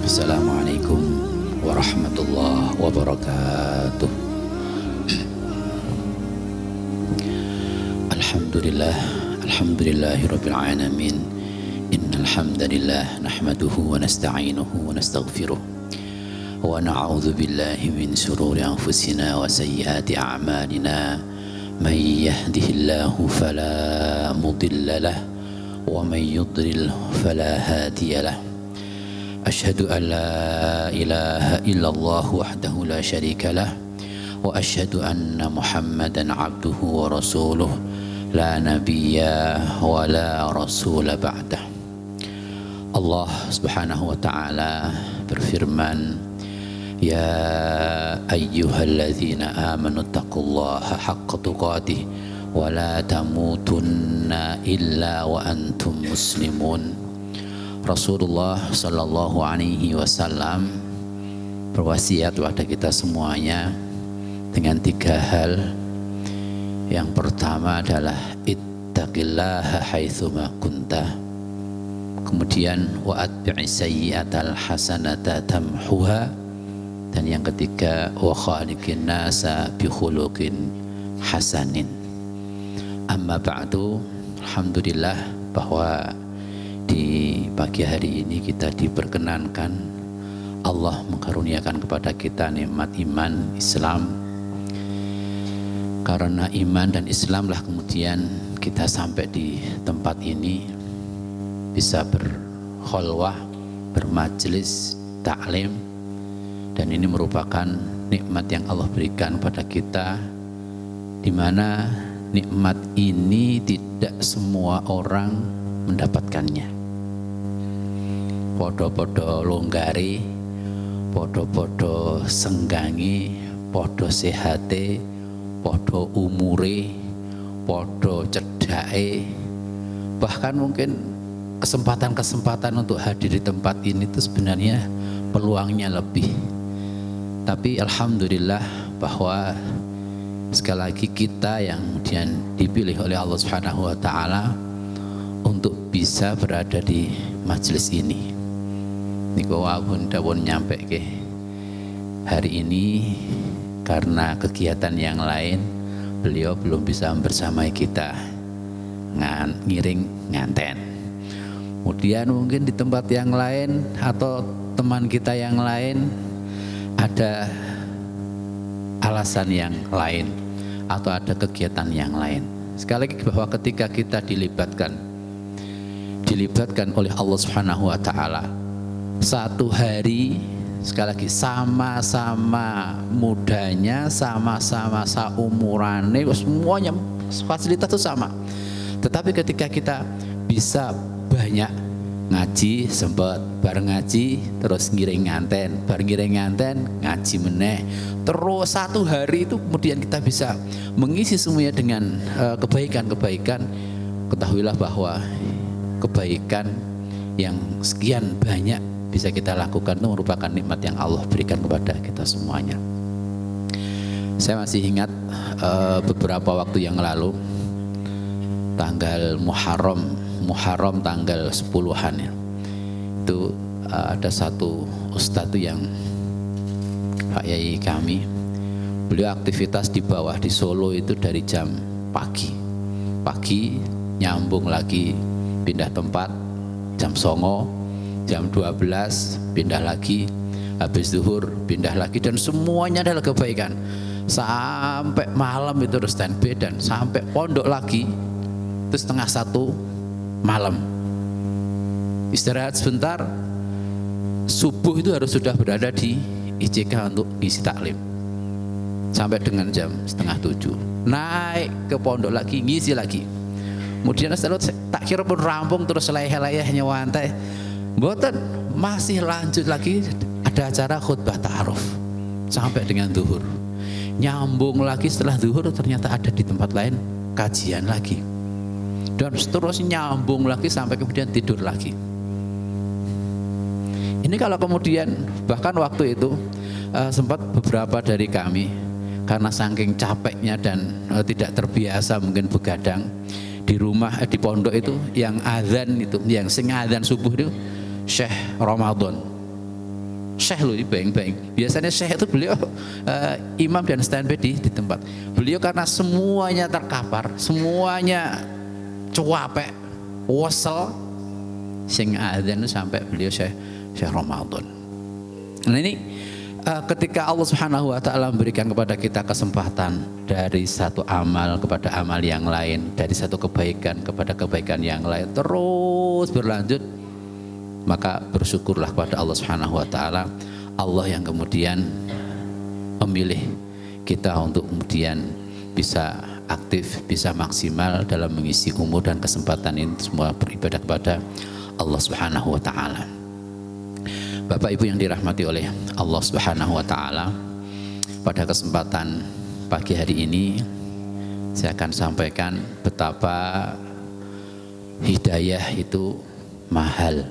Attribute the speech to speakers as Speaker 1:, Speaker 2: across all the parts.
Speaker 1: Assalamualaikum warahmatullahi wabarakatuh. Alhamdulillah, alhamdulillahirabbil alamin. Innal hamdalillah nahmaduhu wa nasta'inuhu wa nastaghfiruh. Wa na'udzu billahi min shururi anfusina wa sayyiati a'malina. May yahdihillahu fala mudilla lahu wa may yudlil fala hadiya lahu. Asyhadu an la ilaha illallah wahdahu la syarika lah wa asyhadu anna Muhammadan abduhu wa rasuluh la nabiyya wa la rasula ba'dah. Allah Subhanahu wa taala berfirman, ya ayyuhalladzina amanu taqullaha haqqa tuqatih wa la tamutunna illa wa antum muslimun. Rasulullah Sallallahu Alaihi Wasallam berwasiat kepada kita semuanya dengan 3 hal. Yang pertama adalah ittaqillaha haitsuma kunta. Kemudian wa atbi'is sayyi'atal hasanata tamhuha. Dan yang ketiga wa khaliqin nasa bi khuluqin hasanin. Amma ba'du, alhamdulillah bahwa di pagi hari ini kita diperkenankan Allah mengkaruniakan kepada kita nikmat iman Islam. Karena iman dan Islamlah kemudian kita sampai di tempat ini bisa berkholwah, bermajlis ta'lim, dan ini merupakan nikmat yang Allah berikan pada kita, di mana nikmat ini tidak semua orang mendapatkannya. Podo-podo longgari, podo-podo senggangi, podo sehate, podo umure, podo cedake. Bahkan mungkin kesempatan-kesempatan untuk hadir di tempat ini itu sebenarnya peluangnya lebih. Tapi alhamdulillah bahwa sekali lagi kita yang kemudian dipilih oleh Allah Subhanahu wa taala untuk bisa berada di majelis ini. Niku wawun dawun nyampe ke hari ini karena kegiatan yang lain beliau belum bisa bersamai kita ngiring nganten. Kemudian mungkin di tempat yang lain atau teman kita yang lain ada alasan yang lain atau ada kegiatan yang lain. Sekali lagi bahwa ketika kita dilibatkan oleh Allah Subhanahu wa taala, satu hari, sekali lagi sama-sama mudanya, sama-sama saumurane, semuanya fasilitas itu sama. Tetapi ketika kita bisa banyak ngaji, sempat bareng ngaji, terus ngiring nganten, bareng ngiring nganten, ngaji meneh, terus satu hari itu kemudian kita bisa mengisi semuanya dengan kebaikan-kebaikan. Ketahuilah bahwa kebaikan yang sekian banyak bisa kita lakukan itu merupakan nikmat yang Allah berikan kepada kita semuanya. Saya masih ingat beberapa waktu yang lalu, tanggal Muharram tanggal 10-an ya, itu ada satu ustadz yang Pak Yai kami, beliau aktivitas di bawah di Solo itu dari jam pagi nyambung lagi pindah tempat jam 09.00, jam 12 pindah lagi, habis zuhur pindah lagi, dan semuanya adalah kebaikan sampai malam itu harus standby, dan sampai pondok lagi itu 12:30 malam istirahat sebentar, subuh itu harus sudah berada di ICK untuk isi taklim sampai dengan jam 6:30, naik ke pondok lagi ngisi lagi. Kemudian setelah tak kira pun rampung terus layah-layah nyewantai, mboten, masih lanjut lagi ada acara khutbah ta'aruf sampai dengan zuhur. Nyambung lagi setelah zuhur ternyata ada di tempat lain kajian lagi. Dan terus nyambung lagi sampai kemudian tidur lagi. Ini kalau kemudian bahkan waktu itu sempat beberapa dari kami karena saking capeknya dan tidak terbiasa mungkin begadang di rumah di pondok itu, yang azan itu, yang sing azan subuh itu Syekh Ramadan Syekh loh, bayang-bayang. Biasanya Syekh itu beliau imam dan standby di tempat. Beliau karena semuanya terkapar, semuanya cuapek, wesel, sing adzan sampai beliau Syekh Ramadan. Nah ini ketika Allah Subhanahu wa taala memberikan kepada kita kesempatan dari satu amal kepada amal yang lain, dari satu kebaikan kepada kebaikan yang lain terus berlanjut, maka bersyukurlah kepada Allah Subhanahu wa taala. Allah yang kemudian memilih kita untuk kemudian bisa aktif, bisa maksimal dalam mengisi umur dan kesempatan ini semua beribadah kepada Allah Subhanahu wa taala. Bapak Ibu yang dirahmati oleh Allah Subhanahu wa taala, pada kesempatan pagi hari ini saya akan sampaikan betapa hidayah itu mahal.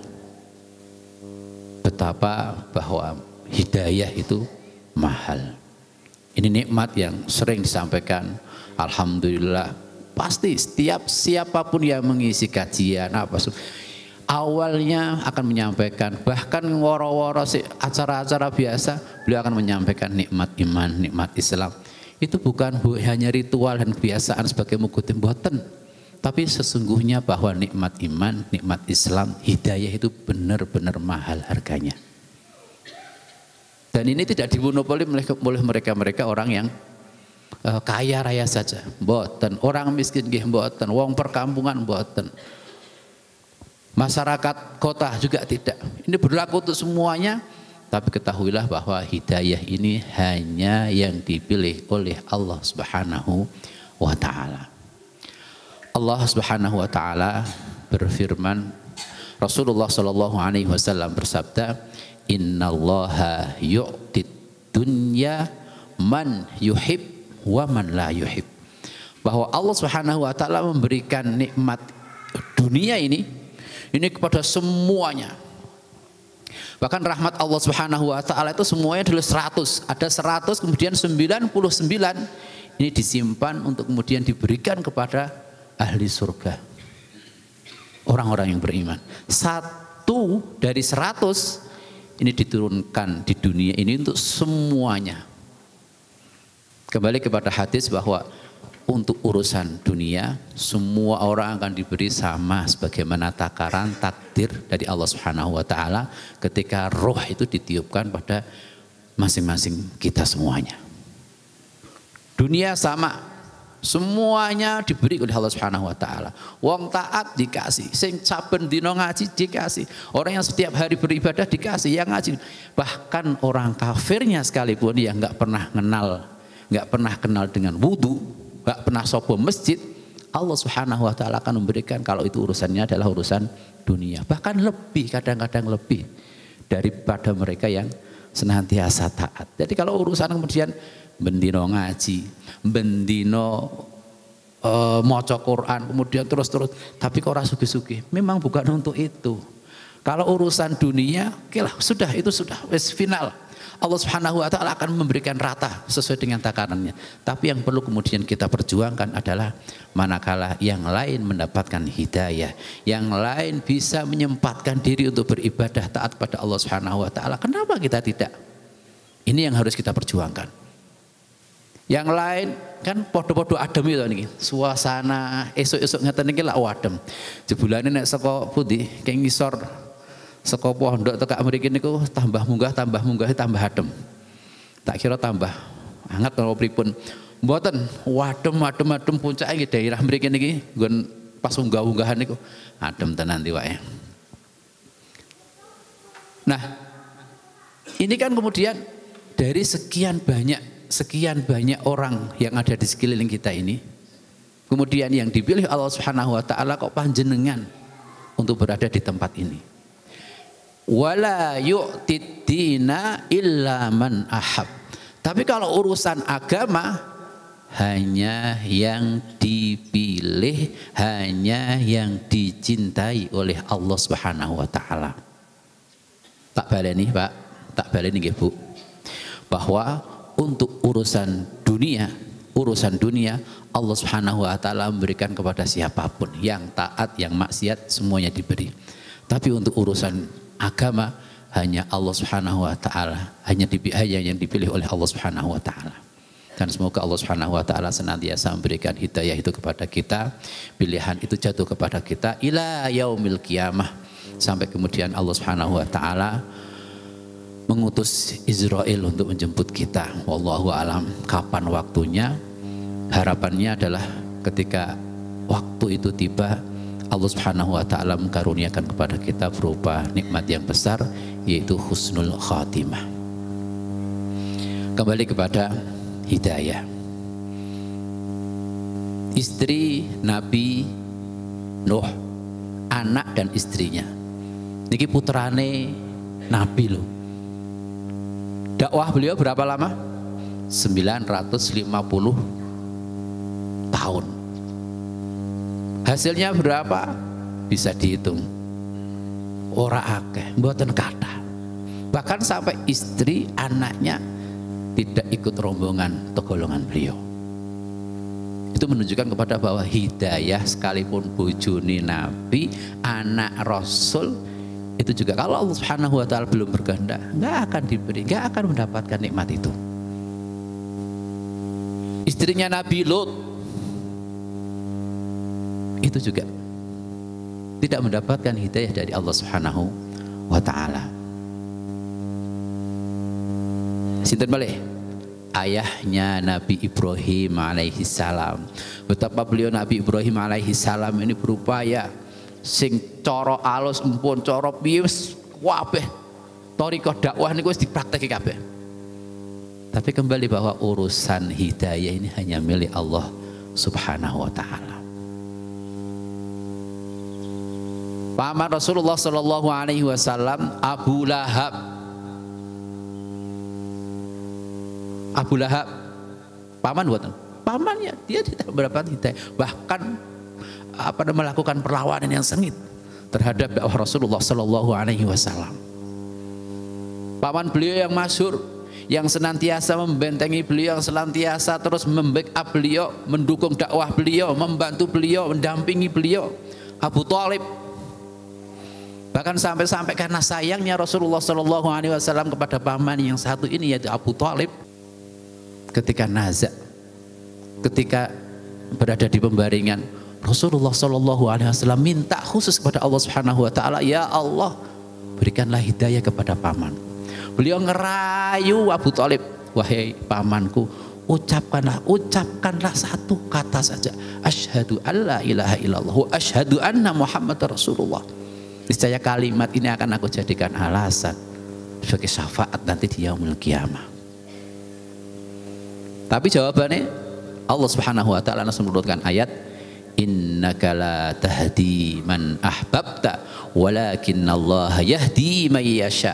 Speaker 1: Betapa bahwa hidayah itu mahal. Ini nikmat yang sering disampaikan. Alhamdulillah, pasti siapapun yang mengisi kajian awalnya akan menyampaikan, bahkan woro-woro acara-acara biasa beliau akan menyampaikan nikmat iman, nikmat Islam. Itu bukan hanya ritual dan kebiasaan sebagai mengikuti mboten, tapi sesungguhnya bahwa nikmat iman, nikmat Islam, hidayah itu benar-benar mahal harganya. Dan ini tidak dimonopoli oleh mereka-mereka orang yang kaya raya saja, mboten. Orang miskin nggih mboten, wong perkampungan mboten. Masyarakat kota juga tidak. Ini berlaku untuk semuanya. Tapi ketahuilah bahwa hidayah ini hanya yang dipilih oleh Allah Subhanahu wa taala. Allah Subhanahu wa taala berfirman, Rasulullah sallallahu alaihi wasallam bersabda, "Innallaha yu'tid dunya man yuhib wa man la yuhib." Bahwa Allah Subhanahu wa taala memberikan nikmat dunia ini kepada semuanya. Bahkan rahmat Allah Subhanahu wa taala itu semuanya dulu 100. Ada 100 kemudian 99 ini disimpan untuk kemudian diberikan kepada ahli surga. Orang-orang yang beriman. 1 dari 100 ini diturunkan di dunia ini untuk semuanya. Kembali kepada hadis bahwa untuk urusan dunia semua orang akan diberi sama sebagaimana takaran takdir dari Allah Subhanahu wa taala ketika roh itu ditiupkan pada masing-masing kita semuanya. Dunia sama, semuanya diberi oleh Allah Subhanahu wa taala. Wong taat dikasih, sing saben dina ngaji dikasih, orang yang setiap hari beribadah dikasih, yang ngaji. Bahkan orang kafirnya sekalipun yang nggak pernah kenal dengan wudu, gak pernah sopo masjid, Allah Subhanahu wa taala akan memberikan kalau itu urusannya adalah urusan dunia. Bahkan lebih, kadang-kadang lebih daripada mereka yang senantiasa taat. Jadi kalau urusan kemudian bendino ngaji, bendino maca Quran, kemudian terus tapi kok ora sugih-sugih, memang bukan untuk itu. Kalau urusan dunia, sudah wis final. Allah Subhanahu wa taala akan memberikan rata sesuai dengan takarannya. Tapi yang perlu kemudian kita perjuangkan adalah manakala yang lain mendapatkan hidayah, yang lain bisa menyempatkan diri untuk beribadah taat pada Allah Subhanahu wa taala, kenapa kita tidak? Ini yang harus kita perjuangkan. Yang lain kan podo-podo adem itu niki. Suasana esuk-esuk ngeten niki lak adem. Jebulane nek saka pundi keng ngisor saka pondok tekak mriki niku tambah munggah tambah adem. Tak kira tambah hangat napa pripun. Mboten, adem puncake nggih daerah mriki niki nggon pas unggah-unggahan niku adem tenan wae. Nah, ini kan kemudian dari sekian banyak orang yang ada di sekeliling kita ini, kemudian yang dipilih Allah Subhanahu wa taala kok panjenengan untuk berada di tempat ini. Wala yu'tid dina illa man ahab. Tapi kalau urusan agama hanya yang dipilih, hanya yang dicintai oleh Allah Subhanahu wa taala. Tak baleni Pak, tak baleni nggih Bu. Bahwa untuk urusan dunia Allah Subhanahu wa taala memberikan kepada siapapun, yang taat, yang maksiat semuanya diberi. Tapi untuk urusan agama hanya Allah Subhanahu wa taala, hanya yang dipilih oleh Allah Subhanahu wa taala. Dan semoga Allah Subhanahu wa taala senantiasa memberikan hidayah itu kepada kita, pilihan itu jatuh kepada kita ila yaumil qiyamah, sampai kemudian Allah Subhanahu wa taala mengutus Israel untuk menjemput kita. Wallahu alam kapan waktunya. Harapannya adalah ketika waktu itu tiba, Allah Subhanahu wa taala mengkaruniakan kepada kita berupa nikmat yang besar, yaitu husnul khatimah. Kembali kepada hidayah. Istri Nabi Nuh, anak dan istrinya. Niki putrane Nabi loh. Dakwah beliau berapa lama? 950 tahun. Hasilnya berapa? Bisa dihitung. Ora akeh, mboten kathah. Bahkan sampai istri anaknya tidak ikut rombongan atau golongan beliau. Itu menunjukkan kepada bahwa hidayah sekalipun bojone Nabi, anak Rasul, itu juga kalau Allah Subhanahu wa taala belum berkehendak, nggak akan diberi, nggak akan mendapatkan nikmat itu. Istrinya Nabi Lut itu juga tidak mendapatkan hidayah dari Allah Subhanahu wa taala. Sinten balik? Ayahnya Nabi Ibrahim alaihi salam. Betapa beliau Nabi Ibrahim alaihi salam ini berupaya sing cara alus empun cara piye wis kabeh thariqah dakwah niku wis dipraktekke kabeh. Tapi kembali bahwa urusan hidayah ini hanya milik Allah Subhanahu wa taala. Paman Rasulullah sallallahu alaihi wasallam Abu Lahab. Abu Lahab paman buatan. Pamannya dia tidak mendapat hidayah. Bahkan melakukan perlawanan yang sengit terhadap dakwah Rasulullah sallallahu alaihi wasallam. Paman beliau yang masyhur, yang senantiasa membentengi beliau, yang senantiasa terus membackup beliau, mendukung dakwah beliau, membantu beliau, mendampingi beliau, Abu Thalib. Bahkan sampai karena sayangnya Rasulullah Shallallahu Alaihi Wasallam kepada paman yang satu ini, yaitu Abu Thalib, ketika nazak, ketika berada di pembaringan, Rasulullah Shallallahu Alaihi Wasallam minta khusus kepada Allah Subhanahu Wa Taala, ya Allah, berikanlah hidayah kepada paman. Beliau ngerayu Abu Thalib, wahai pamanku, ucapkanlah satu kata saja, asyhadu alla ilaha illallah wa asyhadu anna Muhammadar Rasulullah. Niscaya kalimat ini akan aku jadikan alasan sebagai syafaat nanti di yaumul qiyamah. Tapi jawabannya Allah Subhanahu wa taala langsung menurunkan ayat, innaka la tahdi man ahbabta walakinnallaha yahdi man yasha.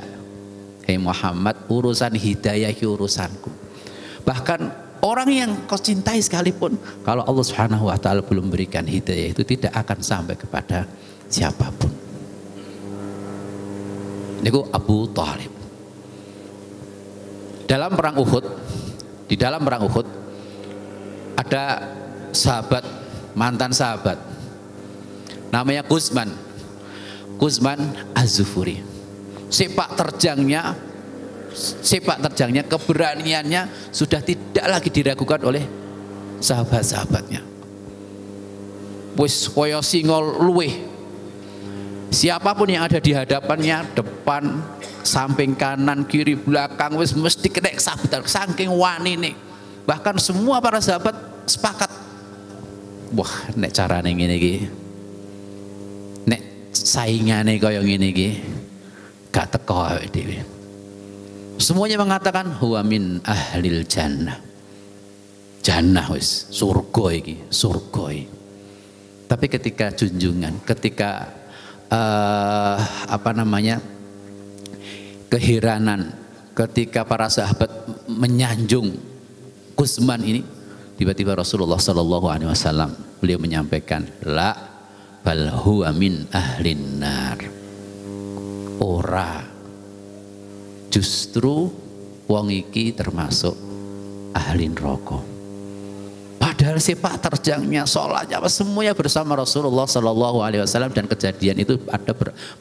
Speaker 1: Hei Muhammad, urusan hidayah itu urusanku. Bahkan orang yang kau cintai sekalipun, kalau Allah Subhanahu wa taala belum berikan hidayah itu tidak akan sampai kepada siapapun. Niku Abu Thalib. Dalam perang Uhud, di dalam perang Uhud ada sahabat, mantan sahabat, namanya Quzman Az-Zufuri. Sepak terjangnya, keberaniannya sudah tidak lagi diragukan oleh sahabat-sahabatnya. Wis koyo singa luweh. Siapapun yang ada di hadapannya, depan, samping kanan, kiri, belakang, wis mesti kena sabutan saking wanine. Bahkan semua para sahabat sepakat, wah nek carane ngene iki, nek saingane kaya ngene iki, gak teko awake dhewe. Semuanya mengatakan huwa min ahlil jannah. Jannah wis, surga iki, surga iki. Tapi ketika junjungan, ketika keheranan ketika para sahabat menyanjung Quzman ini, tiba-tiba Rasulullah Shallallahu Alaihi Wasallam beliau menyampaikan, la bal huwa min ahlin nar. Ora, justru wong iki termasuk ahli neraka. Padahal sepak terjangnya, sholatnya, semuanya bersama Rasulullah Shallallahu Alaihi Wasallam, dan kejadian itu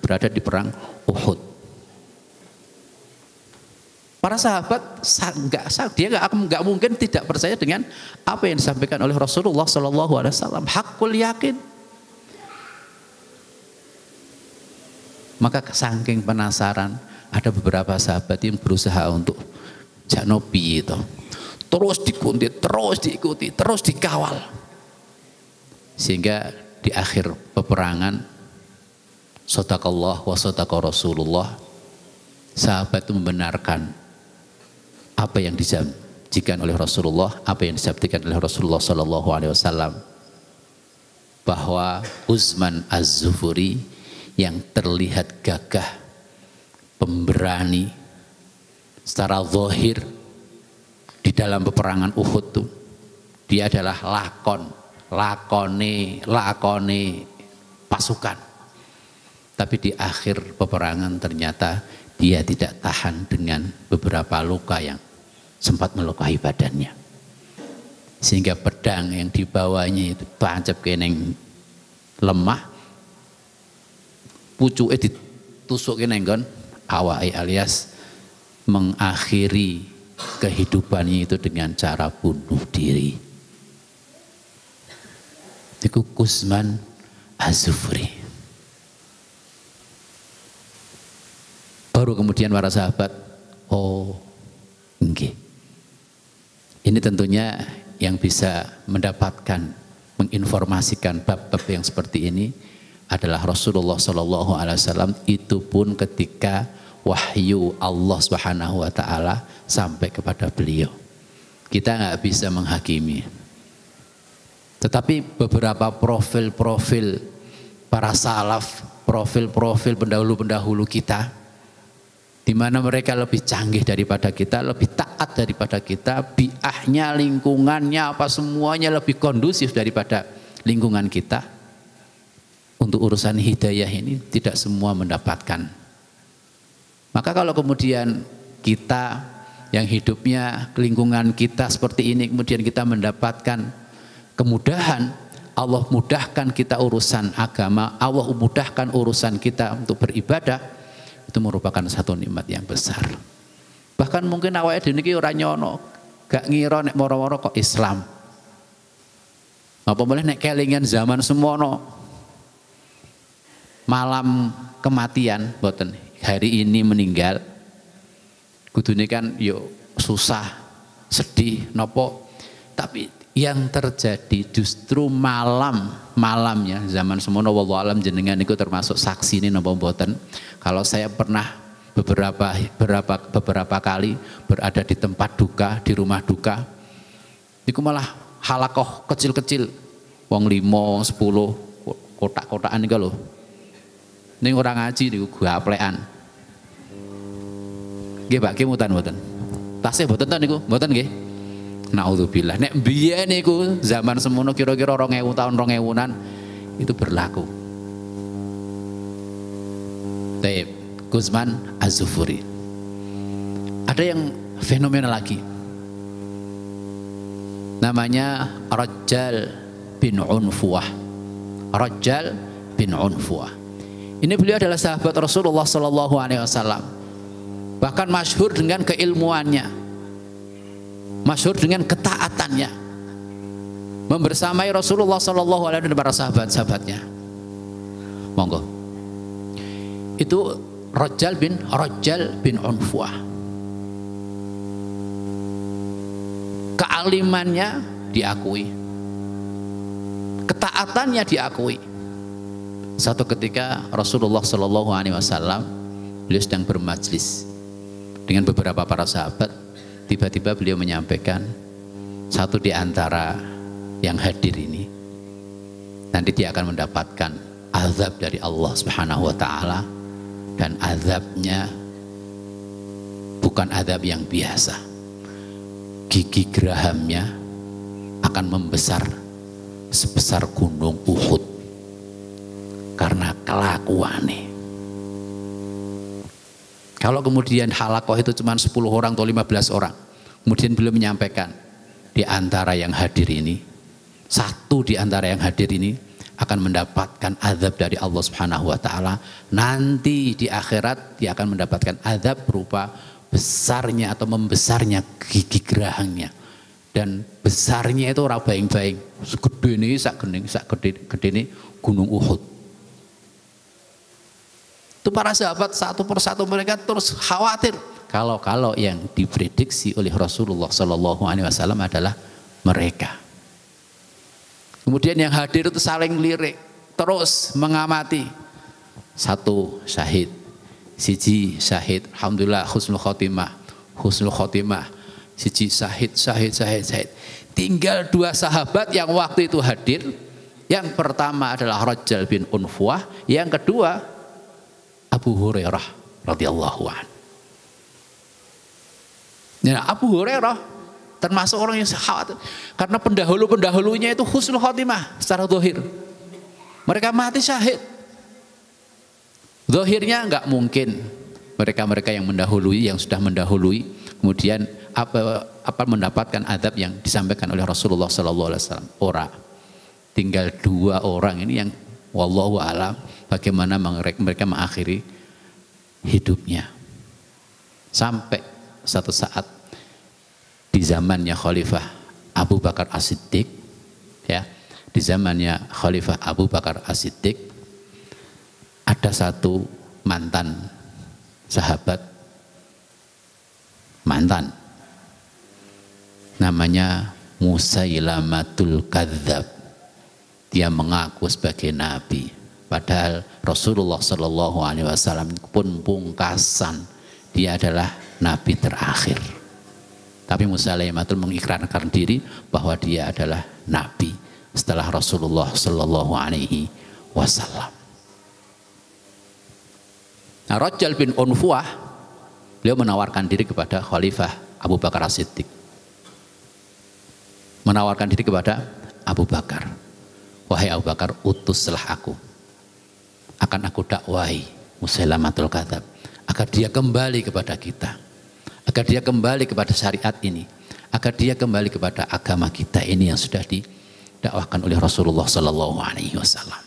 Speaker 1: berada di perang Uhud. Para sahabat dia nggak mungkin tidak percaya dengan apa yang disampaikan oleh Rasulullah Shallallahu Alaihi Wasallam. Hakul yakin. Maka saking penasaran, ada beberapa sahabat yang berusaha untuk janopi itu, terus diikuti, terus dikawal, sehingga di akhir peperangan, Shadaqallah wa shadaqa Rasulullah, sahabat itu membenarkan apa yang dijanjikan oleh Rasulullah, apa yang disabdakan oleh Rasulullah Sallallahu Alaihi Wasallam, bahwa Utsman Az-Zufuri yang terlihat gagah, pemberani secara zahir di dalam peperangan Uhud tuh, dia adalah lakone pasukan. Tapi di akhir peperangan ternyata dia tidak tahan dengan beberapa luka yang sempat melukai badannya, sehingga pedang yang dibawanya itu tancap keneng lemah, pucuke ditusuk keneng gon awake, alias mengakhiri kehidupannya itu dengan cara bunuh diri. Itu Utsman Az-Zufri. Baru kemudian para sahabat, oh nggih. Ini tentunya yang bisa mendapatkan, menginformasikan bab-bab yang seperti ini adalah Rasulullah Shallallahu Alaihi Wasallam. Itu pun ketika wahyu Allah Subhanahu Wa Taala sampai kepada beliau, kita nggak bisa menghakimi. Tetapi beberapa profil-profil para salaf, profil-profil pendahulu-pendahulu kita, di mana mereka lebih canggih daripada kita, lebih taat daripada kita, biahnya, lingkungannya, apa semuanya lebih kondusif daripada lingkungan kita. Untuk urusan hidayah ini tidak semua mendapatkan. Maka kalau kemudian kita yang hidupnya lingkungan kita seperti ini, kemudian kita mendapatkan kemudahan, Allah mudahkan kita urusan agama, Allah mudahkan urusan kita untuk beribadah, itu merupakan satu nikmat yang besar. Bahkan mungkin awake dhewe niki ora nyono, gak ngira nek moro-moro kok Islam. Apa boleh nek kelingan zaman semono, malam kematian boten, hari ini meninggal, kudune kan yo susah, sedih nopo, tapi yang terjadi justru malamnya zaman semono, wallahu alam jenengan niku termasuk saksi ini nopo boten. Kalau saya pernah beberapa kali berada di tempat duka, di rumah duka, niku malah halakoh kecil-kecil, wong 5, 10 kotak-kotakan niku lho. Ning ora ngaji niku gaplekan. Nggih Pak, kemutan mboten. Tasih mboten to niku, mboten nggih. Naudzubillah. Nek biyen niku zaman semono kira-kira 2000 tahun 2000-an itu berlaku. Taib, Utsman Az-Zufri. Ada yang fenomena lagi. Namanya Rajjal bin Unfuah. Rajjal bin Unfuah. Ini beliau adalah sahabat Rasulullah Sallallahu Alaihi Wasallam. Bahkan masyhur dengan keilmuannya, masyhur dengan ketaatannya, membersamai Rasulullah Sallallahu Alaihi Wasallam dan para sahabat-sahabatnya. Monggo. Itu Rajjal bin Unfuah. Kealimannya diakui, ketaatannya diakui. Satu ketika Rasulullah Sallallahu Alaihi Wasallam beliau sedang bermajlis dengan beberapa para sahabat. Tiba-tiba beliau menyampaikan, satu di antara yang hadir ini nanti dia akan mendapatkan azab dari Allah Subhanahu Wa Taala, dan azabnya bukan azab yang biasa. Gigi gerahamnya akan membesar sebesar gunung Uhud karena kelakuannya. Kalau kemudian halakoh itu cuma 10 orang atau 15 orang, kemudian beliau menyampaikan, di antara yang hadir ini, satu di antara yang hadir ini akan mendapatkan azab dari Allah Subhanahu Wa Taala. Nanti di akhirat dia akan mendapatkan azab berupa besarnya atau membesarnya gigi gerahangnya, dan besarnya itu ora baing-baing, segede ini sak gede ini gunung Uhud. Itu para sahabat satu persatu mereka terus khawatir kalau yang diprediksi oleh Rasulullah Shallallahu Alaihi Wasallam adalah mereka. Kemudian yang hadir itu saling lirik, terus mengamati. Satu syahid, siji syahid, alhamdulillah husnul khotimah, siji syahid. Tinggal dua sahabat yang waktu itu hadir. Yang pertama adalah Rajal bin Unfuah, yang kedua Abu Hurairah radhiyallahu anhu. Nah, Abu Hurairah termasuk orang yang khawatir karena pendahulunya itu husnul khotimah secara zahir. Mereka mati syahid. Zahirnya enggak mungkin mereka yang mendahului, yang sudah mendahului kemudian apa mendapatkan adab yang disampaikan oleh Rasulullah sallallahu alaihi wasallam. Ora. Tinggal dua orang ini yang wallahu a'lam bagaimana mereka mengakhiri hidupnya. Sampai satu saat di zamannya Khalifah Abu Bakar As-Siddiq, ya, di zamannya Khalifah Abu Bakar As-Siddiq ada satu mantan sahabat, namanya Musailamatul Kadzab. Dia mengaku sebagai nabi, padahal Rasulullah Shallallahu Alaihi Wasallam pun pungkasan dia adalah nabi terakhir. Tapi Musailamatul mengikrarkan diri bahwa dia adalah nabi setelah Rasulullah Shallallahu Alaihi Wasallam. Nah, Rajal bin Unfuah, beliau menawarkan diri kepada Khalifah Abu Bakar As-Siddiq, menawarkan diri kepada Abu Bakar, wahai Abu Bakar, utuslah aku, akan aku dakwahi Musailamatul Kadzab agar dia kembali kepada kita, agar dia kembali kepada syariat ini, agar dia kembali kepada agama kita ini yang sudah didakwahkan oleh Rasulullah Sallallahu Alaihi Wasallam.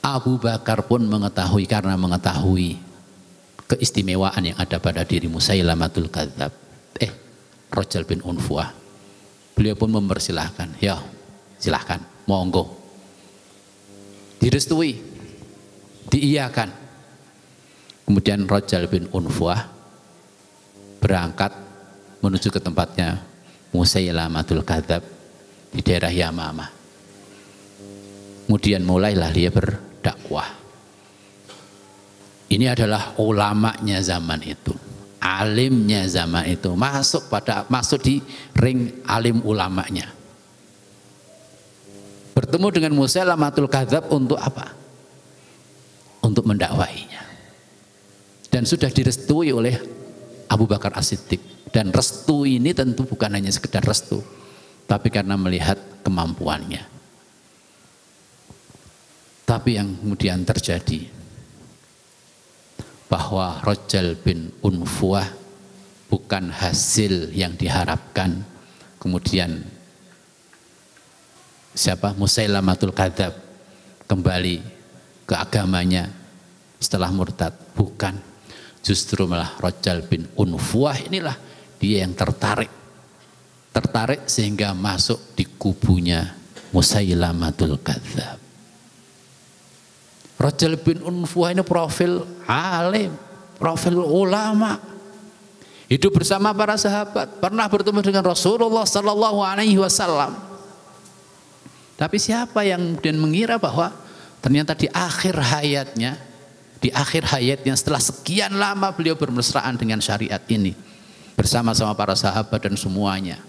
Speaker 1: Abu Bakar pun mengetahui, karena mengetahui keistimewaan yang ada pada diri Musailamatul Kadzab, Rajal bin Unfuah, beliau pun mempersilahkan, ya silahkan, monggo, direstui, diiyakan. Kemudian Rajal bin Unfuah berangkat menuju ke tempatnya Musailamatul Kadzab di daerah Yamamah. Kemudian mulailah dia berdakwah. Ini adalah ulamanya zaman itu, alimnya zaman itu, masuk di ring alim ulamanya. Bertemu dengan Musailamatul Kadzab untuk apa? Untuk mendakwahinya. Dan sudah direstui oleh Abu Bakar As-Siddiq. Dan restu ini tentu bukan hanya sekedar restu, tapi karena melihat kemampuannya. Tapi yang kemudian terjadi bahwa Rajal bin Unfuah bukan hasil yang diharapkan. Kemudian Musailamatul Kadzab kembali ke agamanya setelah murtad, bukan. Justru malah Rajal bin Unfuah inilah dia yang tertarik sehingga masuk di kubunya Musailamatul Kadzab. Rajal bin Unfuah ini profil alim, profil ulama, hidup bersama para sahabat, pernah bertemu dengan Rasulullah Sallallahu Alaihi Wasallam. Tapi siapa yang kemudian mengira bahwa ternyata di akhir hayatnya setelah sekian lama beliau bermesraan dengan syariat ini bersama-sama para sahabat dan semuanya,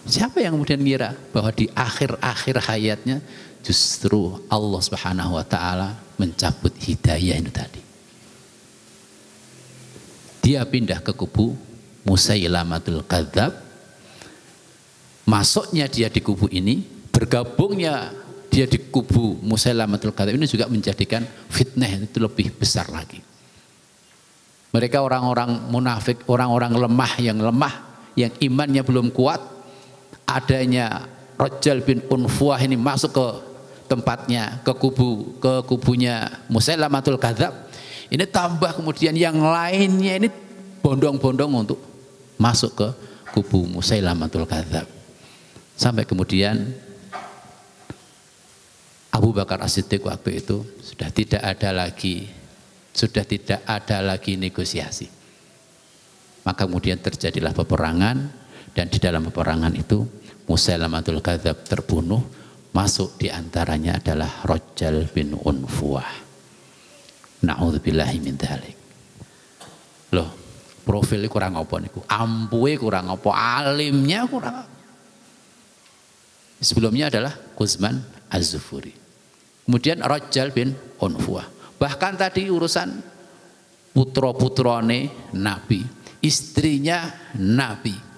Speaker 1: siapa yang kemudian mengira bahwa di akhir hayatnya justru Allah Subhanahu wa taala mencabut hidayah itu tadi. Dia pindah ke kubu Musailamatul Kadzab. Masuknya dia di kubu ini, bergabungnya dia di kubu Musailamatul Kadzab ini juga menjadikan fitnah itu lebih besar lagi. Mereka orang-orang munafik, orang-orang lemah, yang imannya belum kuat, adanya Rajal bin Unfuah ini masuk ke tempatnya, ke kubunya Musailamatul Kadzab, Ini tambah kemudian yang lainnya ini bondong-bondong untuk masuk ke kubu Musailamatul Kadzab. Sampai kemudian Abu Bakar As-Siddiq waktu itu sudah tidak ada lagi negosiasi. Maka kemudian terjadilah peperangan, dan di dalam peperangan itu Musailamatul Kadzab terbunuh. Masuk di antaranya adalah Rajjal bin Unfuah. Na'udzubillahi min dzalik. Loh, profilnya kurang apa niku? Ampuhe kurang apa? Alimnya kurang apa? Sebelumnya adalah Utsman Az-Zufuri. Kemudian Rajjal bin Unfuah. Bahkan tadi urusan putra-putrane Nabi, istrinya Nabi.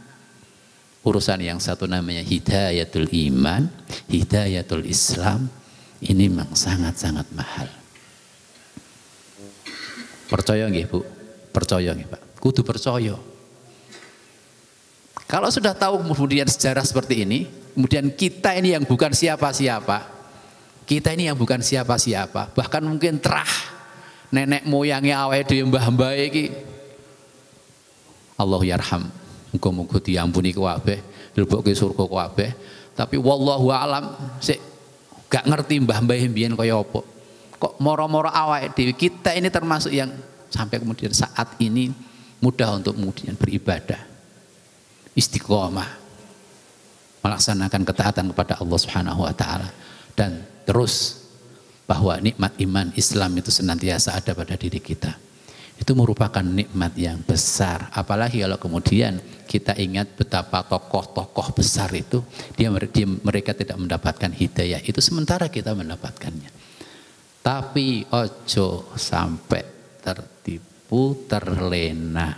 Speaker 1: Urusan yang satu namanya hidayatul iman, hidayatul Islam, ini memang sangat-sangat mahal. Percaya nggih Bu? Percaya nggih Pak? Kudu percaya. Kalau sudah tahu kemudian sejarah seperti ini, kemudian kita ini yang bukan siapa-siapa, bahkan mungkin terah nenek moyangnya awake dhewe mbah-mbah iki, Allah yarham, muga-muga diampuni kabeh, dilebokke surga kabeh. Tapi wallahu alam sik gak ngerti mbah-mbah mbiyen kaya apa. Kok moro-moro awake dhewe kita ini termasuk yang sampai kemudian saat ini mudah untuk kemudian beribadah, istiqomah, melaksanakan ketaatan kepada Allah Subhanahu wa taala, dan terus bahwa nikmat iman Islam itu senantiasa ada pada diri kita. Itu merupakan nikmat yang besar. Apalagi kalau kemudian kita ingat betapa tokoh-tokoh besar itu mereka tidak mendapatkan hidayah itu sementara kita mendapatkannya. Tapi ojo sampai tertipu, terlena.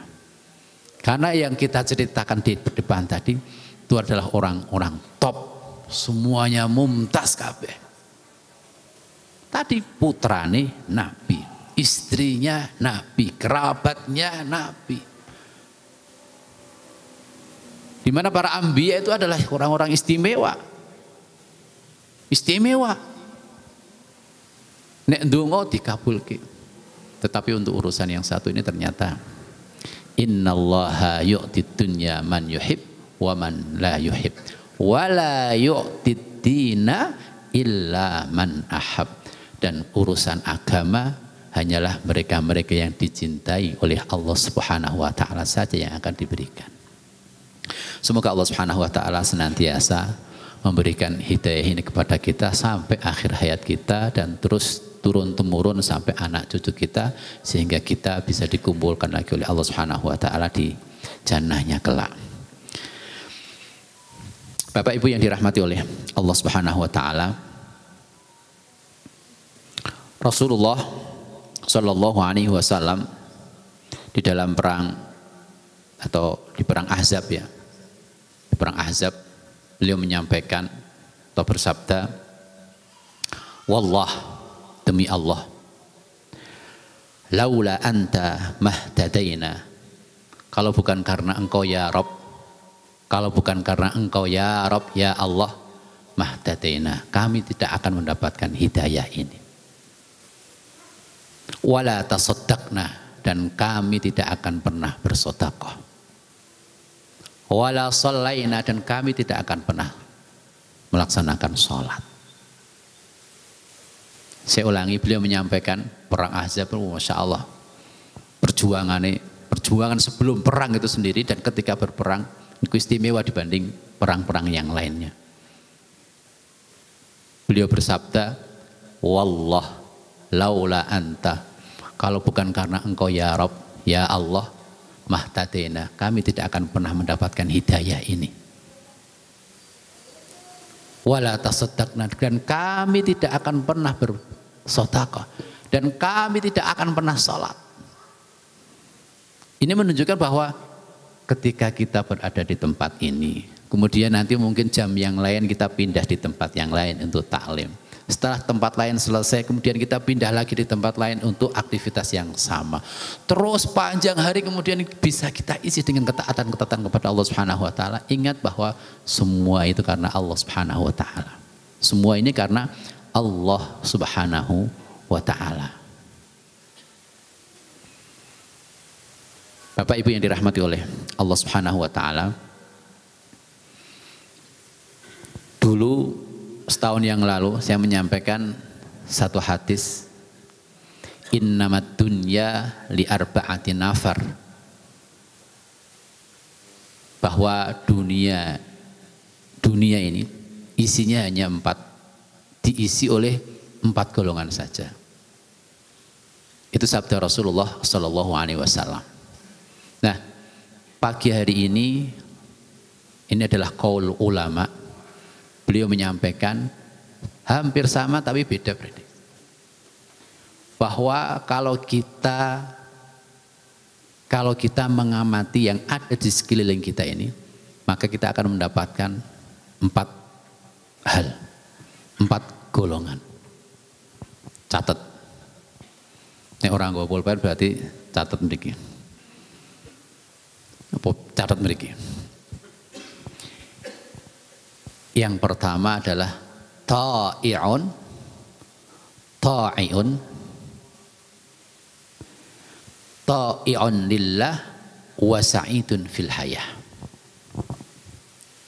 Speaker 1: Karena yang kita ceritakan di depan tadi itu adalah orang-orang top, semuanya mumtaz kabeh. Tadi putrane Nabi, istrinya Nabi, kerabatnya Nabi. Di mana para anbiya itu adalah orang-orang istimewa. Istimewa. Nek ndonga dikabulke. Tetapi untuk urusan yang satu ini ternyata innallaha yu'tid dunya man yuhib wa man la yuhib wa la yu'tid dina illa man ahab. Dan urusan agama hanyalah mereka-mereka yang dicintai oleh Allah Subhanahu wa taala saja yang akan diberikan. Semoga Allah Subhanahu wa taala senantiasa memberikan hidayah ini kepada kita sampai akhir hayat kita dan terus turun temurun sampai anak cucu kita, sehingga kita bisa dikumpulkan lagi oleh Allah Subhanahu wa taala di jannahnya kelak. Bapak Ibu yang dirahmati oleh Allah Subhanahu wa taala, Rasulullah Shallallahu alaihi wasallam di dalam perang atau di perang Ahzab ya. Di perang Ahzab beliau menyampaikan atau bersabda, wallah, demi Allah, laula anta mahtadaina, kalau bukan karena engkau ya Rabb, kalau bukan karena engkau ya Rabb ya Allah, mahtadaina, kami tidak akan mendapatkan hidayah ini. Wala tasaddaqna, dan kami tidak akan pernah bersedekah. Wala shallaina, dan kami tidak akan pernah melaksanakan sholat. Saya ulangi, beliau menyampaikan perang Ahzab, Masya Allah, perjuangan sebelum perang itu sendiri dan ketika berperang itu istimewa dibanding perang-perang yang lainnya. Beliau bersabda, wallah laula anta, kalau bukan karena engkau ya Rabb ya Allah, mahtadena, kami tidak akan pernah mendapatkan hidayah ini. Wala tasaddaqna, dan kami tidak akan pernah bersedekah, dan kami tidak akan pernah sholat. Ini menunjukkan bahwa ketika kita berada di tempat ini, kemudian nanti mungkin jam yang lain kita pindah di tempat yang lain untuk taklim. Setelah tempat lain selesai, kemudian kita pindah lagi di tempat lain untuk aktivitas yang sama. Terus panjang hari kemudian bisa kita isi dengan ketaatan-ketaatan kepada Allah Subhanahu wa taala. Ingat bahwa semua itu karena Allah Subhanahu wa taala. Semua ini karena Allah Subhanahu wa taala. Bapak Ibu yang dirahmati oleh Allah Subhanahu wa taala. Dulu setahun yang lalu saya menyampaikan satu hadis, innamat dunya li arba'ati nafar, bahwa dunia ini isinya hanya 4, diisi oleh 4 golongan saja. Itu sabda Rasulullah Shallallahu Alaihi Wasallam. Nah, pagi hari ini adalah qaul ulama. Beliau menyampaikan hampir sama tapi beda prediksi. Bahwa kalau kita mengamati yang ada di sekeliling kita ini, maka kita akan mendapatkan 4 hal, 4 golongan. Catat. Ini orang gue pulpen berarti catat mriki. Catat mriki. Yang pertama adalah ta'i'un lillah wa sa'idun fil hayah.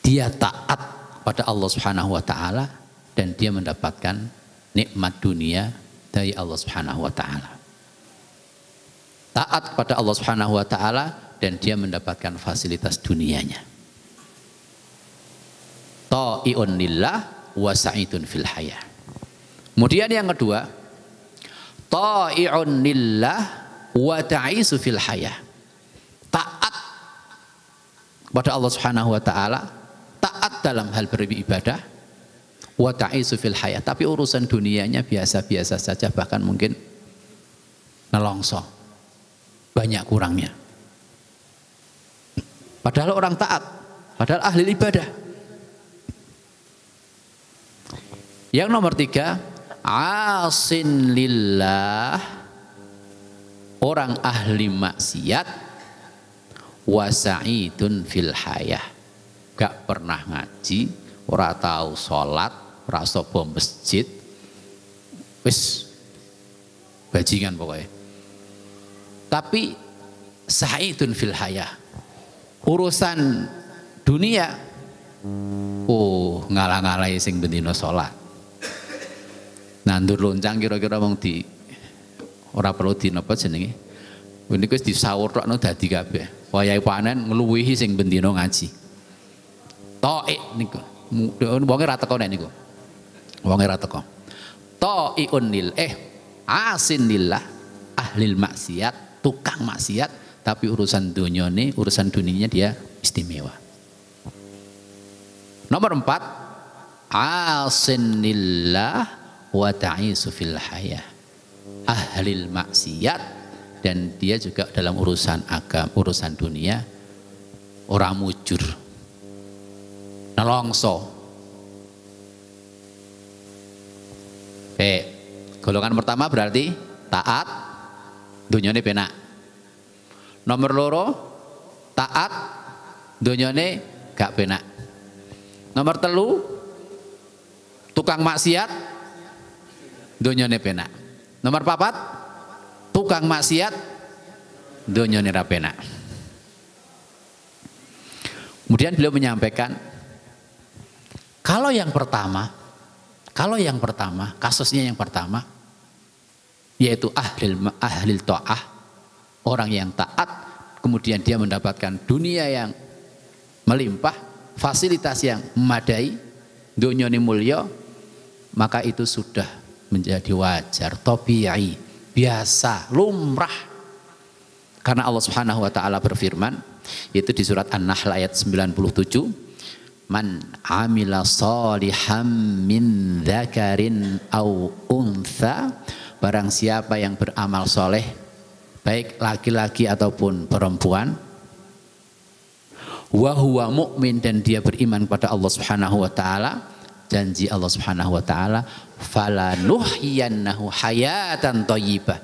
Speaker 1: Dia taat pada Allah Subhanahu wa taala dan dia mendapatkan nikmat dunia dari Allah Subhanahu wa taala. Taat kepada Allah Subhanahu wa taala dan dia mendapatkan fasilitas dunianya. Ta'i'un lillah wa sa'idun fil hayah. Kemudian yang kedua, ta'i'un lillah wa ta'isu fil hayah. Taat kepada Allah Subhanahu wa taala, taat dalam hal beribadah, wa ta'isu fil hayah, tapi urusan dunianya biasa-biasa saja, bahkan mungkin nelongso, banyak kurangnya. Padahal orang taat, padahal ahli ibadah. Yang nomor 3, asin lillah, orang ahli maksiat, wasa'idun fil hayah, gak pernah ngaji, ora tahu sholat, ora sopo masjid, wis bajingan pokoknya. Tapi sa'idun fil hayah, urusan dunia, ngalah-ngalahi sing bendino sholat. Nandur loncang kira-kira wong di ora perlu dinapa jenenge. Niku wis disawurokno dadi kabeh. Wayahe panen ngluwihi sing bendino ngaji. Taik niku. Wonge ra teko nek niku. Wonge ra teko. Taiun lil asin lillah, ahlil maksiat, tukang maksiat, tapi urusan dunyane, urusan dunianya dia istimewa. Nomor 4, asin lillah wa ta'isu fil hayah, ahlil maksiat dan dia juga dalam urusan agama, urusan dunia orang mujur, nelongso. Golongan pertama berarti taat, dunyane penak. Nomor 2, taat, dunyane gak penak. Nomor 3, tukang maksiat, dunyane penak. Nomor 4, tukang maksiat, dunyane ra penak. Kemudian beliau menyampaikan, kalau yang pertama, kasusnya yang pertama, yaitu ahlil ta'ah, orang yang taat, kemudian dia mendapatkan dunia yang melimpah, fasilitas yang memadai, dunyane mulya, maka itu sudah menjadi wajar, tabi'i, biasa, lumrah. Karena Allah Subhanahu wa taala berfirman, yaitu di surat An-Nahl ayat 97, man amila shalihan min dzakarin au untha, barang siapa yang beramal soleh, baik laki-laki ataupun perempuan, wa huwa mu'min, dan dia beriman kepada Allah Subhanahu wa taala, janji Allah Subhanahu wa taala, falanuhyiyannahu hayatan thayyibah,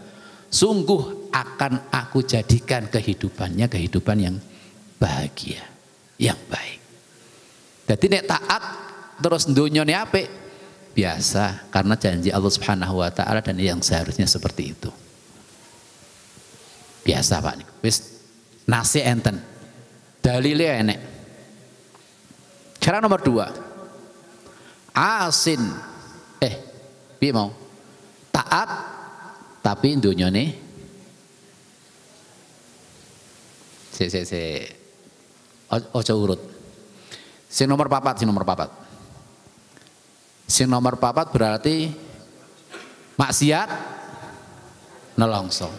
Speaker 1: sungguh akan aku jadikan kehidupannya kehidupan yang bahagia, yang baik. Jadi nek taat terus dunyane apik, biasa, karena janji Allah Subhanahu wa taala dan yang seharusnya seperti itu. Biasa Pak, wis Nasi enten. Dalilnya enek. Cara nomor 2. Asin. Piye mau? Taat tapi dunyane ojo urut. Sing nomor 4, Sing nomor 4 berarti maksiat nelongso.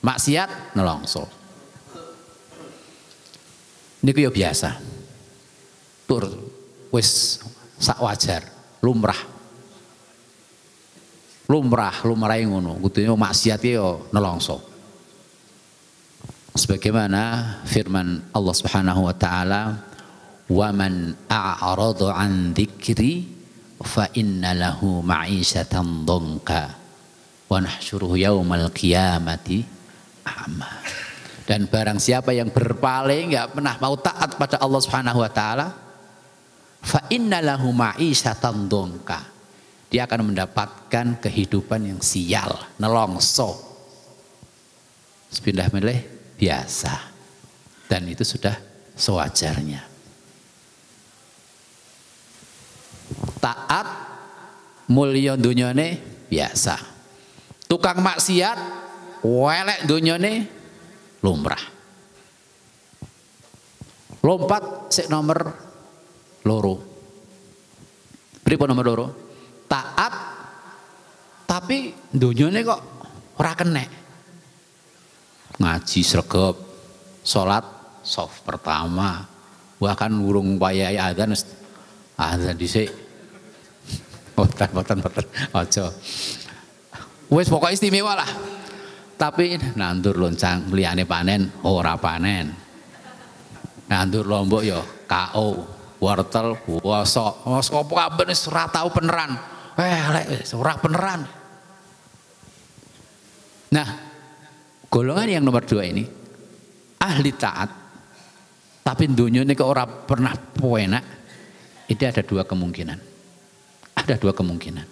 Speaker 1: Maksiat nelongso. Niku ya biasa. Tur wis sak wajar, lumrah ngono. Kudune maksiat ya nelongso. Sebagaimana firman Allah Subhanahu wa taala, "Wa man a'rada 'an dzikri fa inna lahu ma'isyatan dhanka wa nahsyuruhu yaumal qiyamati a'ma." Dan barang siapa yang berpaling, enggak pernah mau taat pada Allah Subhanahu wa taala, fa inna lahu ma'isyatan dhanka. Dia akan mendapatkan kehidupan yang sial, nelongso. Sepindah milih biasa. Dan itu sudah sewajarnya. Taat mulya dunyane biasa. Tukang maksiat welek dunyane lumrah. Lompat sik nomor loro. Pripun nomor loro? Taat tapi dunyane kok ora kenek. Ngaji sregep, salat soft pertama, bahkan urung wayahe adzan dhisik. Boten aja. Wis pokoke istimewa lah. Tapi nandur loncang liyane panen ora panen. Nandur lombok ya KO, wortel, wosok. Apa kabeh wis ora tau beneran. Lek wis ora beneran. Nah, golongan yang nomor 2 ini ahli taat tapi dunyane kok ora pernah enak. Itu ada 2 kemungkinan. Ada 2 kemungkinan.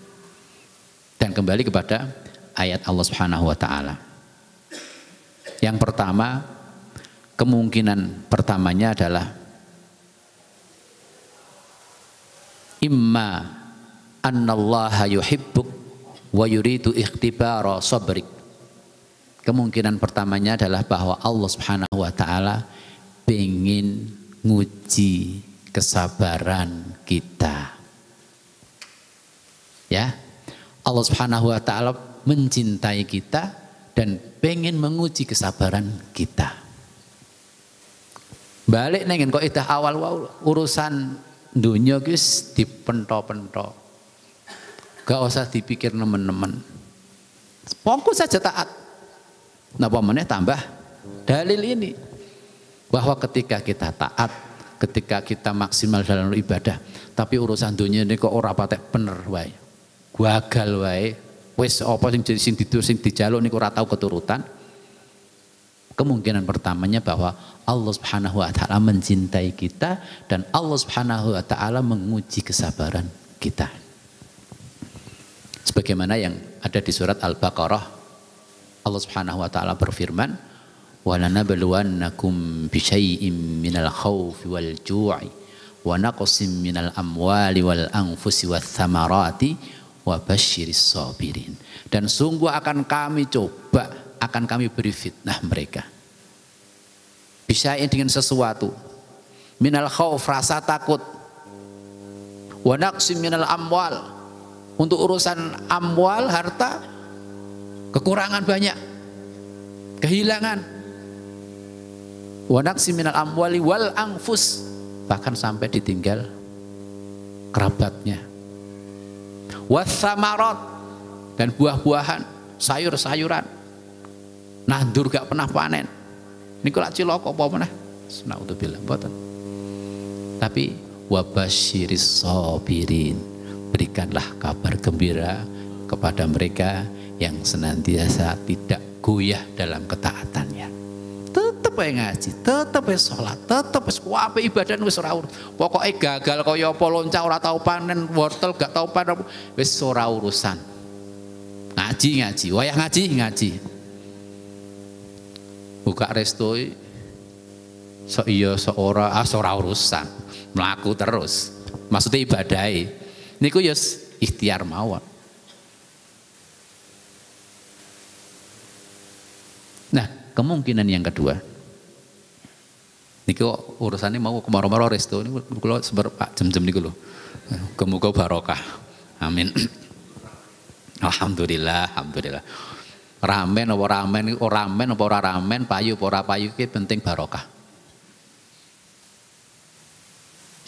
Speaker 1: Dan kembali kepada ayat Allah Subhanahu wa taala. Yang pertama, kemungkinan pertamanya adalah imma annallaha yuhibbuk wa yuridu ikhtibara sabrik. Kemungkinan pertamanya adalah bahwa Allah Subhanahu wa taala ingin nguji kesabaran kita. Ya. Allah Subhanahu wa taala mencintai kita dan pengen menguji kesabaran kita. Balik neng kok itu awal urusan dunia guys dipento-pento. Gak usah dipikir nemen-nemen. Fokus saja taat. Nah, pemenang tambah dalil ini bahwa ketika kita taat, ketika kita maksimal dalam ibadah, tapi urusan dunia ini kok ora patek bener wae, gagal wae, wis apa sing dijaluk niku ora tau keturutan. Kemungkinan pertamanya bahwa Allah Subhanahu wa taala mencintai kita dan Allah Subhanahu wa taala menguji kesabaran kita. Sebagaimana yang ada di surat Al-Baqarah, Allah Subhanahu wa taala berfirman, "Wa lanabluwannakum bisyai'im minal khaufi wal ju'i wa naqsim minal amwali wal anfusi wath thamarati wa basyiris sabirin." Dan sungguh akan kami coba, akan kami beri fitnah mereka. Bisyai'in dengan sesuatu. Minal khauf, rasa takut. Wa naqsim minal amwal, untuk urusan amwal, harta, kekurangan banyak, kehilangan. Wa naqsi minal amwali wal anfus, bahkan sampai ditinggal kerabatnya. Wathamarat, dan buah-buahan, sayur-sayuran. Nandur gak pernah panen. Niku lak cilaka apa meneh? Naudzubillah mboten. Tapi wabasyiris sabirin, berikanlah kabar gembira kepada mereka yang senantiasa tidak goyah dalam ketaatannya. Tetep ae ngaji, tetep ae salat, tetep wis apik ibadah wis ora urus. Pokoke gagal kaya apa lonca ora tau panen, wortel gak tau panen, wis ora urusan. Ngaji, wayah ngaji. Buka resto So iya seora urusan, mlaku terus. Maksudnya ibadahe. Niku ya ikhtiar mawon. Nah, kemungkinan yang kedua. Niku urusannya mau kemaro-maro resto niku kula seber Pak jam-jam niku lho. Muga barokah. Amin. Alhamdulillah, alhamdulillah. Ramen apa ora ramen, payu apa ora payu iki penting barokah.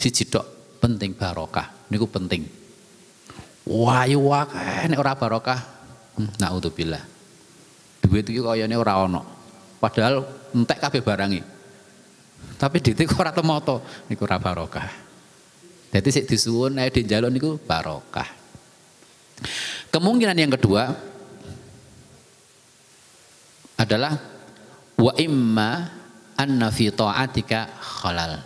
Speaker 1: Siji tok penting barokah. Niku penting. Wayu wae nek ora barokah, naudzubillah. Duit iki kayane ora ana. Padahal entek kabeh barange. Tapi ditik ora temoto, niku ora barokah. Dadi sik disuwun ae dinjaluk niku barokah. Kemungkinan yang kedua adalah wa imma anna fi ta'atika khalal.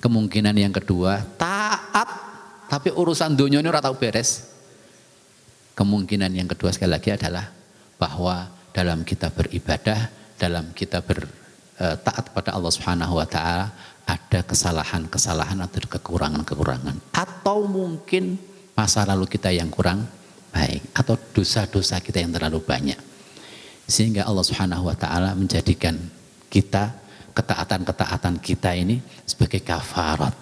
Speaker 1: Kemungkinan yang kedua taat tapi urusan dunia ini ora tau beres. Kemungkinan yang kedua sekali lagi adalah bahwa dalam kita beribadah, dalam kita taat pada Allah Subhanahu wa taala ada kesalahan-kesalahan atau kekurangan-kekurangan atau mungkin masa lalu kita yang kurang baik atau dosa-dosa kita yang terlalu banyak. Sehingga Allah Subhanahu wa taala menjadikan kita ketaatan-ketaatan kita ini sebagai kafarat.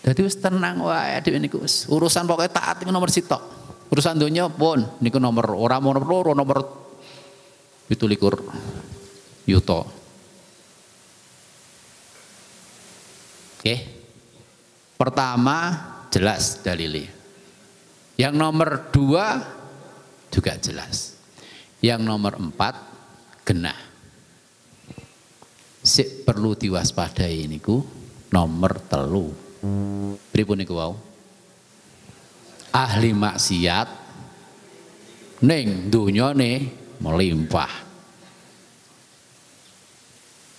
Speaker 1: Jadi wis tenang wae dhewe niku urusan pokoknya taat niku nomor sitok. Urusan dunia pun niku nomor ora nomor loro nomor 17 yuto. Oke. Pertama jelas dalili. Yang nomor 2 juga jelas. Yang nomor 4 genah. Sik perlu diwaspadai niku nomor 3. Pripun niku wau? Ahli maksiat ning dunyane melimpah.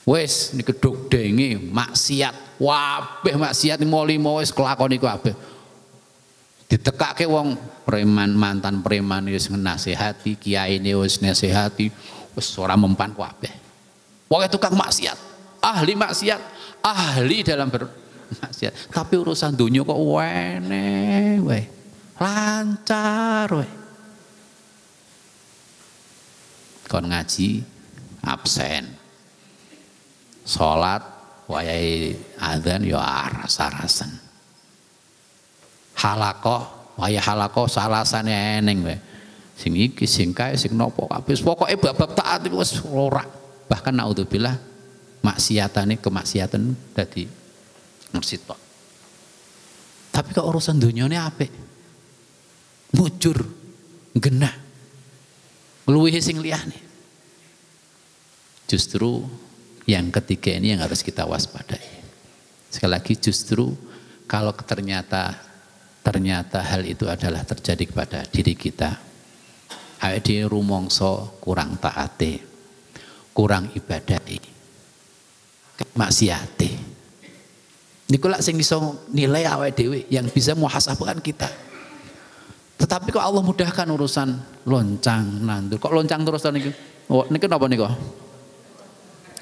Speaker 1: Wis niku dok denge maksiat, wabeh maksiat molimo wis kelakon niku kabeh. Ditekake wong preman mantan preman wis ngenasehati, kiyaine wis nasehati, wis ora mempan kabeh. Pokoke tukang maksiat, ahli maksiat, ahli dalam bermaksiat. Tapi urusan dunia kok wene wae. Lancar wae. Kon ngaji absen. Salat wayahe adzan ya aras-arasen. Halakoh wayahe halakoh salasane eneng wae. Sing iki sing kae sing nopo kabeh. Pokoke bab-bab taat iku wis ora. Bahkan naudzubillah maksiatane kemaksiatan dadi mursitok. Tapi kok urusan dunyane apik. Mujur, genah. Ngluwihi sing liyane. Justru yang ketiga ini yang harus kita waspadai. Sekali lagi justru kalau ternyata hal itu adalah terjadi kepada diri kita. Awake dhewe rumangsa kurang taate, kurang ibadahi, maksiate. Niku lak sing iso nilai awake dhewe yang bisa muhasabahkan kita. Tetapi kok Allah mudahkan urusan loncang nandur. Kok loncang terus niku? Oh, niku napa niku?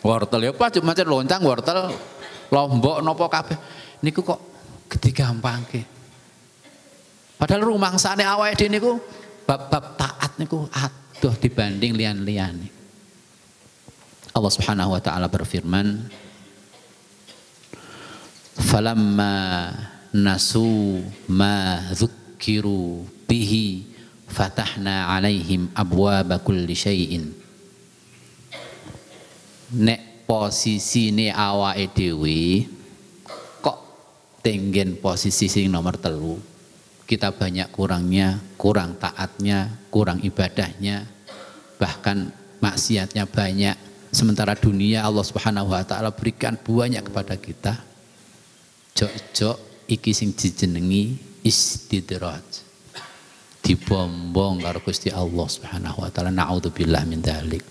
Speaker 1: Wortel ya pas cuma loncang wortel lombok napa kabeh. Niku kok digampangke. Padahal rumangsane awake dhewe niku bab-bab taat niku adoh dibanding liyan-liyane. Allah Subhanahu wa taala berfirman, "Falamma nasu ma dzukkiru bihi fatahna 'alaihim abwaaba kulli syai'in." Nek posisine awake dhewe kok tenggen posisi sing nomor 3. Kita banyak kurangnya, kurang taatnya, kurang ibadahnya, bahkan maksiatnya banyak. Sementara dunia Allah Subhanahu wa taala berikan banyak kepada kita. Jok-jok iki sing dijenengi istidraj. Dibombong karo Gusti Allah Subhanahu wa taala. Naudzubillah min dzalik.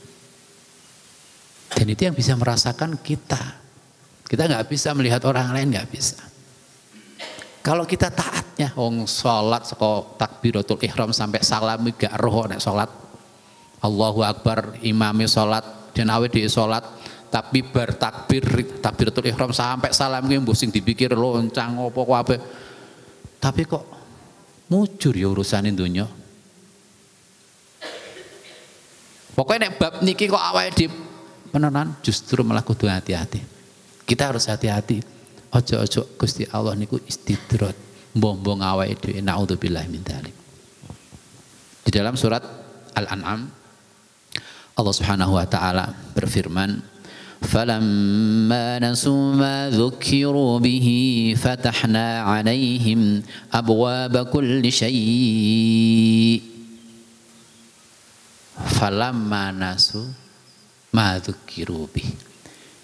Speaker 1: Dan itu yang bisa merasakan kita. Kita nggak bisa melihat orang lain, nggak bisa. Kalau kita taatnya, sholat saka takbiratul ihram sampai salam gak roh nek sholat. Allahu Akbar, imame sholat dan awake dhewe sholat Tapi bar takbiratul ihram sampai salam ki mbok sing dipikir loncang apa kabeh. Tapi kok mujur ya urusane donya. Pokoknya nek bab niki kok awake dhewe menenan justru malah kudu hati-hati. Kita harus hati-hati. Ojo-ojo Gusti Allah niku istidrat. Mbok-mbok awake dhewe naudzubillah min dzalik. Di dalam surat Al-An'am Allah Subhanahu wa taala berfirman, "Falamma nasu ma dzukiru bihi fatahna 'alaihim abwaaba kulli syai'." Falamma nasu ma dzukiru bihi.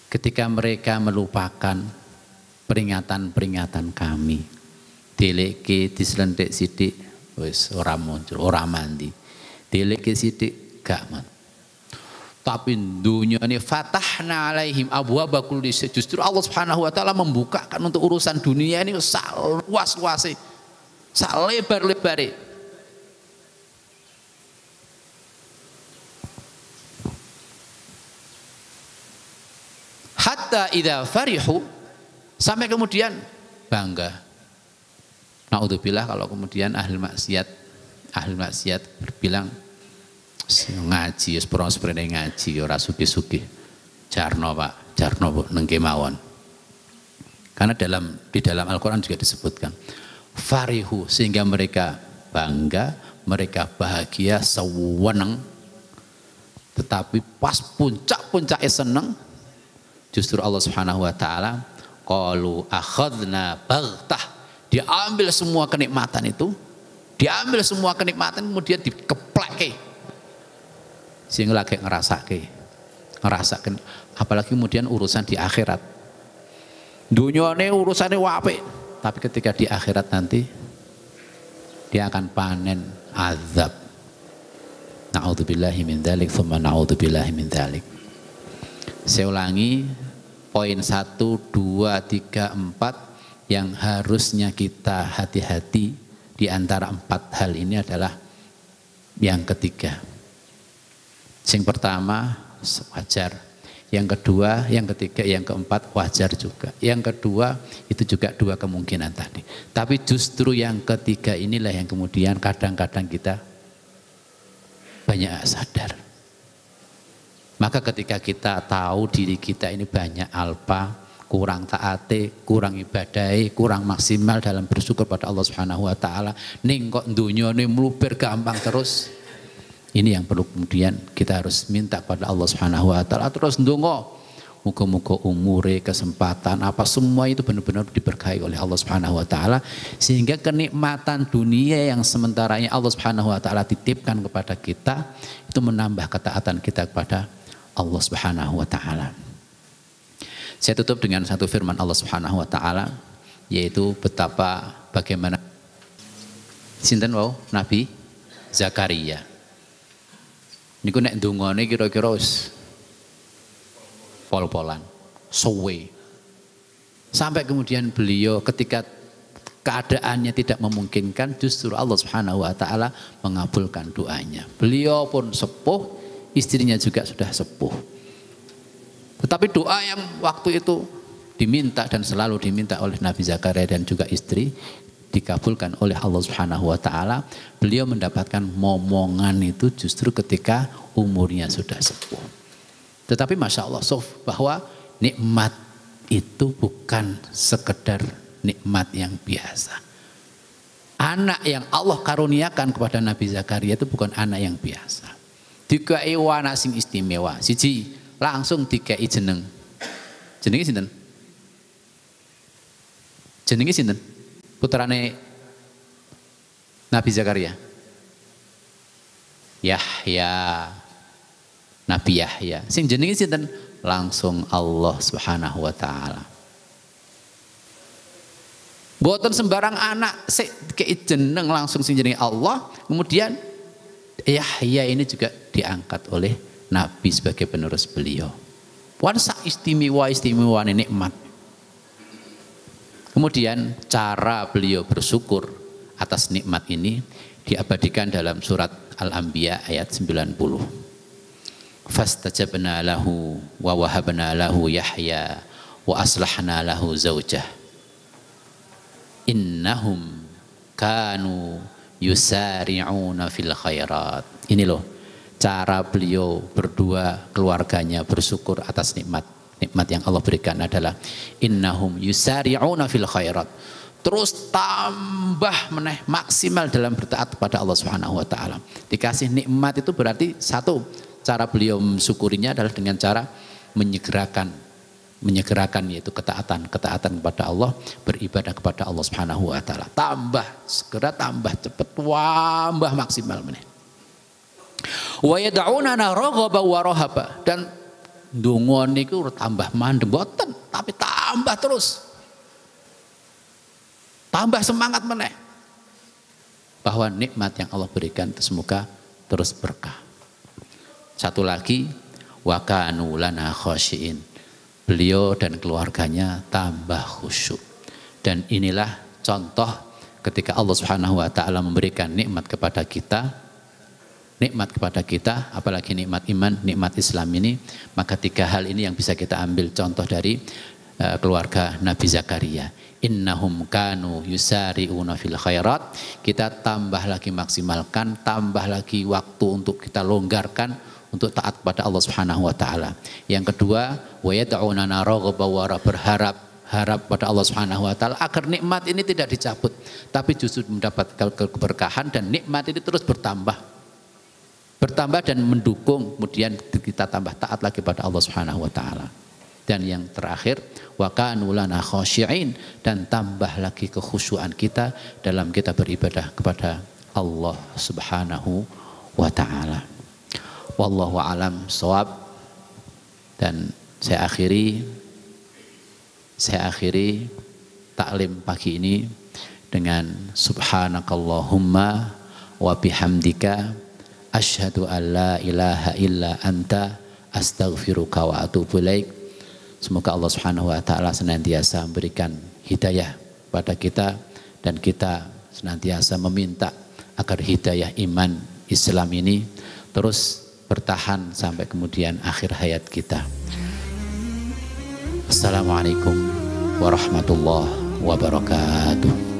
Speaker 1: Ketika mereka melupakan peringatan-peringatan kami, dileke dislentik sithik wis ora muncul, ora mandi. Dileke sithik gak man. Tapi dunia ini fatahna alaihim abwaaba kulli syai'. Justru Allah Subhanahu wa taala membukakan untuk urusan dunia ini luas-luase, lebar-lebare. Hatta idza farihu, sampai kemudian bangga. Naudzubillah kalau kemudian ahli maksiat berbilang ngaji sepuro-sepuro ngaji ora sugih-sugih. Jarno Pak, jarno neng kemawon. Karena di dalam Al-Qur'an juga disebutkan farihu, sehingga mereka bangga, mereka bahagia, seweneng. Tetapi pas puncak-puncaknya seneng, justru Allah Subhanahu wa taala qalu akhadna baghtah, diambil semua kenikmatan itu, diambil semua kenikmatan kemudian dikepleke. Sehingga lagi ngerasakan, apalagi kemudian urusan di akhirat. Dunyane urusane apik, tapi ketika di akhirat nanti dia akan panen azab. Na'udzubillahi min dzalik, tsumma na'udzubillahi min dzalik. Saya ulangi, poin 1, 2, 3, 4 yang harusnya kita hati-hati di antara 4 hal ini adalah yang ketiga. Yang pertama wajar, yang kedua, yang ketiga, yang keempat wajar juga. Yang kedua itu juga 2 kemungkinan tadi. Tapi justru yang ketiga inilah yang kemudian kadang-kadang kita banyak sadar. Maka ketika kita tahu diri kita ini banyak alpa, kurang taate, kurang ibadai, kurang maksimal dalam bersyukur pada Allah Subhanahu wa taala, ning kok dunyane mluber gampang terus. Ini yang perlu kemudian kita harus minta pada Allah Subhanahu wa taala, terus ndonga muga-muga umure, kesempatan apa semua itu benar-benar diberkahi oleh Allah Subhanahu wa taala, sehingga kenikmatan dunia yang sementaranya Allah Subhanahu wa taala titipkan kepada kita itu menambah ketaatan kita kepada Allah Subhanahu wa taala. Saya tutup dengan satu firman Allah Subhanahu wa taala, yaitu bagaimana sinten wau Nabi Zakaria. Niku nek ndongane kira-kira wis pol-polan, suwe. Sampai kemudian beliau ketika keadaannya tidak memungkinkan, justru Allah Subhanahu wa taala mengabulkan doanya. Beliau pun sepuh, istrinya juga sudah sepuh. Tetapi doa yang waktu itu diminta dan selalu diminta oleh Nabi Zakaria dan juga istri dikabulkan oleh Allah Subhanahu wa taala. Beliau mendapatkan momongan itu justru ketika umurnya sudah sepuh. Tetapi Masya Allah bahwa nikmat itu bukan sekedar nikmat yang biasa. Anak yang Allah karuniakan kepada Nabi Zakaria itu bukan anak yang biasa. Dikai anak sing istimewa. Siji langsung dikai jeneng. Jenenge sinten? Jenenge sinten? Putrane Nabi Zakaria. Yahya. Nabi Yahya. Sing jenenge sinten? Langsung Allah Subhanahu wa taala. Boten sembarang anak sik kei jeneng langsung sing jenenge Allah, kemudian Yahya ini juga diangkat oleh Nabi sebagai penerus beliau. Wan sak istimewa nikmat. Kemudian cara beliau bersyukur atas nikmat ini diabadikan dalam surat Al-Anbiya ayat 90. fastajabna lahu wa wahabna lahu Yahya wa aslahna lahu zaujah innahum kanu yusari'una fil khairat. Ini loh cara beliau berdua keluarganya bersyukur atas nikmat yang Allah berikan adalah innahum yusari'una fil khairat, terus tambah meneh maksimal dalam bertaat kepada Allah Subhanahu wa taala. Dikasih nikmat itu berarti satu, cara beliau mensyukurinya adalah dengan cara menyegerakan yaitu ketaatan kepada Allah, beribadah kepada Allah Subhanahu wa taala. Segera tambah cepat, tambah maksimal meneh. Wa yad'unana raghaba wa rahaba, dan ndonga niku tambah mandem boten, tapi tambah terus. Tambah semangat meneh. Bahwa nikmat yang Allah berikan itu semoga terus berkah. Satu lagi, wa kanu lana khashiin. Beliau dan keluarganya tambah khusyuk. Dan inilah contoh ketika Allah Subhanahu wa taala memberikan nikmat kepada kita, apalagi nikmat iman, nikmat Islam ini, maka 3 hal ini yang bisa kita ambil contoh dari keluarga Nabi Zakaria. Innahum kanu yusari'una fil khairat, kita tambah lagi maksimalkan, tambah lagi waktu untuk kita longgarkan untuk taat kepada Allah Subhanahu wa taala. Yang kedua, wa yad'unana raghaba wa harap pada Allah Subhanahu wa taala agar nikmat ini tidak dicabut, tapi justru mendapatkan keberkahan dan nikmat ini terus bertambah dan mendukung, kemudian kita tambah taat lagi pada Allah Subhanahu wa taala. Dan yang terakhir, wa kanu lana khashi'in, dan tambah lagi kekhusyuan kita dalam kita beribadah kepada Allah Subhanahu wa taala. Wallahu alam shawab. Dan saya akhiri taklim pagi ini dengan subhanakallahumma wa bihamdika asyhadu an la ilaha illa anta astaghfiruka wa atubu ilaik. Semoga Allah Subhanahu wa taala senantiasa memberikan hidayah pada kita, dan kita senantiasa meminta agar hidayah iman Islam ini terus bertahan sampai kemudian akhir hayat kita. Assalamualaikum warahmatullahi wabarakatuh.